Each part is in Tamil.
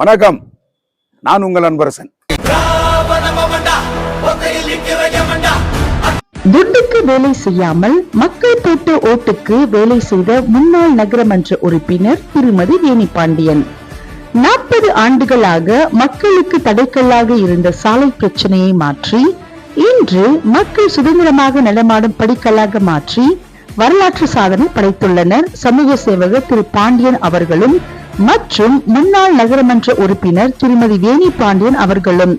வணக்கம், நான் உங்கள் அன்பரசன். துட்டுக்கு வேலை செய்யாமல் மக்கள் போட்ட ஓட்டுக்கு வேலை செய்த முன்னாள் நகரமன்ற உறுப்பினர் திருமதி வேணி பாண்டியன் 40 ஆண்டுகளாக மக்களுக்கு தடைக்கல்லாக இருந்த சாலை பிரச்சனையை மாற்றி இன்று மக்கள் சுதந்திரமாக நடமாடும் படிக்கல்லாக மாற்றி வரலாற்று சாதனை படைத்துள்ளனர் சமூக சேவகர் திரு பாண்டியன் அவர்களும் மற்றும் முன்னாள் நகரமன்ற உறுப்பினர் திருமதி வேணி பாண்டியன் அவர்களும்.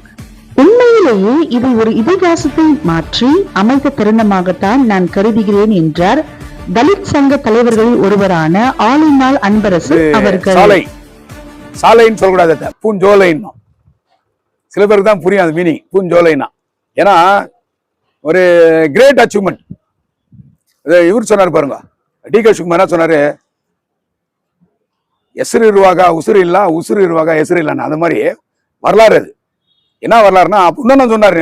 உண்மையிலேயே இதை ஒரு இதிகாசத்தை மாற்றி அமைத்த தருணமாகத்தான் நான் கருதுகிறேன் என்றார் தலித் சங்க தலைவர்களில் ஒருவரான ஆளுநாள் அன்பரசு அவர்கள். சாலைன்னு சொல்லக்கூடாது, பூஞ்சோலைன்னு. சில பேருக்கு தான் புரியும் அது மீனிங், பூஞ்சோலைன்னா. ஏன்னா ஒரு கிரேட் அச்சீவ்மெண்ட். இவர் சொன்னார் பாருங்க, டி.கே. ಶಿವಕುಮಾರ್ என்ன சொன்னாரு, எசுறு இருவாக உசுறு இல்லா, உசுறு இருவாக எசுறு இல்லைன்னு. அந்த மாதிரி வரலாறு அது. என்ன வரலாறுனா, இன்னும் சொன்னாரு,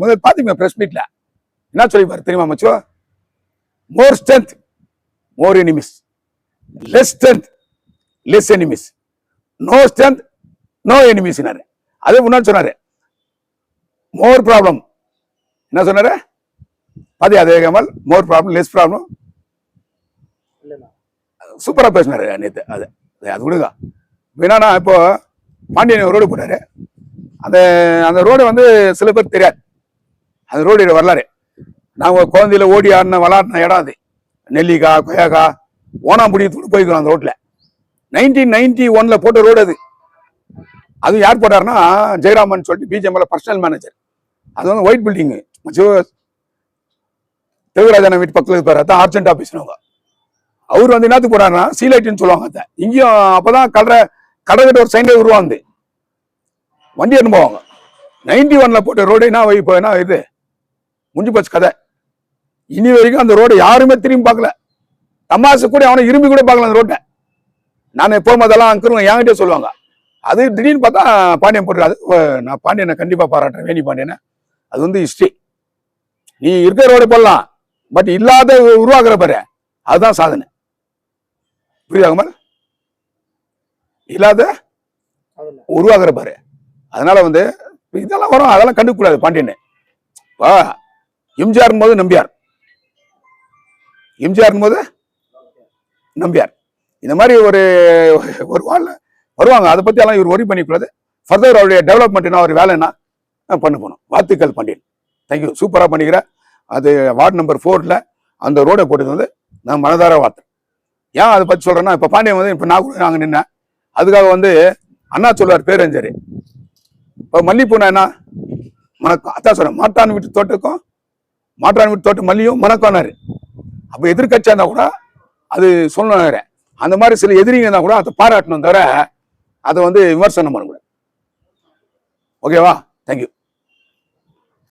முதல் பாத்தீங்க பிரஸ் மீட்ல என்ன சொல்லிப்பாரு தெரியுமா மச்சோ? More strength more enemies, less strength less enemies, no strength no enemies. அது முன்னாடி சொன்னாரு. மோர் ப்ராப்ளம் என்ன சொன்னாரு பாதி, அதே Kamal more problem less problem. சூப்பரா பேசினாரு நேத்து. அது அது விடுங்க. என்னன்னா இப்போ பாண்டியன் ரோடு போட்டாரு. அந்த ரோடு வந்து சில பேர் தெரியாது. அந்த ரோடு வரலாறு. நாங்கள் குழந்தையில ஓடி ஆடின விளாடின இடம் அது. நெல்லிக்காய் கொய்யாக்காய் ஓனாம்புடி போய்க்கிறோம் அந்த ரோட்ல. 1991 போட்ட ரோடு அது. அது யார் போட்டாருன்னா ஜெயராமன் சொல்லிட்டு பிஜேஎம்ல பர்சனல் மேனேஜர். அது வந்து ஒயிட் பில்டிங் தியாகராஜன் வீட்டு பக்கத்தில் இருப்பாரு. அதான் அர்ஜென்ட் ஆபீஸ்னவங்க. அவர் வந்து என்னத்துக்கு போறாருன்னா சீலைட்டுன்னு சொல்லுவாங்க. அதை இங்கேயும் அப்பதான் கடற்கட்ட ஒரு சைன்ல உருவாந்து வண்டி அனுபவாங்க. 91 போட்ட ரோடு இப்போ என்ன இது முடிஞ்சு போச்சு கதை. இனி வரைக்கும் அந்த ரோடு யாருமே திரும்பி பார்க்கல. தமாசு கூட அவனை இரும்பி கூட பார்க்கல அந்த ரோட்டை. நான் எப்போதும் அதெல்லாம் அங்கிருங்க என்கிட்டே சொல்லுவாங்க. அது திடீர்னு பார்த்தா பாண்டியன் போட்டுறாது. நான் பாண்டியனை கண்டிப்பா பாராட்டுறேன், வேணி பாண்டியனை. அது வந்து ஹிஸ்டரி. நீ இருக்கிற ரோடு போடலாம், பட் இல்லாத உருவாக்குற பாரு, அதுதான் சாதனை. புரியுதாங்க? இல்லாத உருவாக்குற பாரு. அதனால வந்து இதெல்லாம் வரும், அதெல்லாம் கண்டுக்கூடாது பாண்டியன். எம்ஜிஆர் போது நம்பியார், எம்ஜிஆர் போது நம்பியார். இந்த மாதிரி ஒரு வாழ் வருவாங்க. அதை பத்தி எல்லாம் இவர் ஒரி பண்ணிக்கூடாது. ஃபர்தர் அவருடைய டெவலப்மெண்ட் ஒரு வேலைன்னா பண்ண போனோம். வாழ்த்துக்கள் பாண்டியன், தேங்க்யூ, சூப்பரா பண்ணிக்கிற. அது வார்டு நம்பர் 4ல அந்த ரோடை போட்டது வந்து நான் மனதார வார்த்தை. ஏன் அதை பத்தி சொல்றேன்னா, இப்ப பாண்டியன் வந்து இப்ப நான் கூட நாங்க நின்னேன். அதுக்காக வந்து அண்ணா சொல்லுவார் பேரஞ்சரு, இப்போ மல்லிப்பூனா என்ன மணக்கம். அதான் சொல்றேன், மாட்டான் வீட்டு தோட்டக்கும் மாட்டான் வீட்டு தோட்டம் மல்லியும் மணக்கம்னாரு. அப்ப எதிர்கட்சியா இருந்தா கூட அது சொல்லணும். அந்த மாதிரி சில எதிரிங்க இருந்தா கூட அதை பாராட்டணும், தவிர அதை வந்து விமர்சனம் பண்ணக்கூடாது. ஓகேவா? தேங்க்யூ.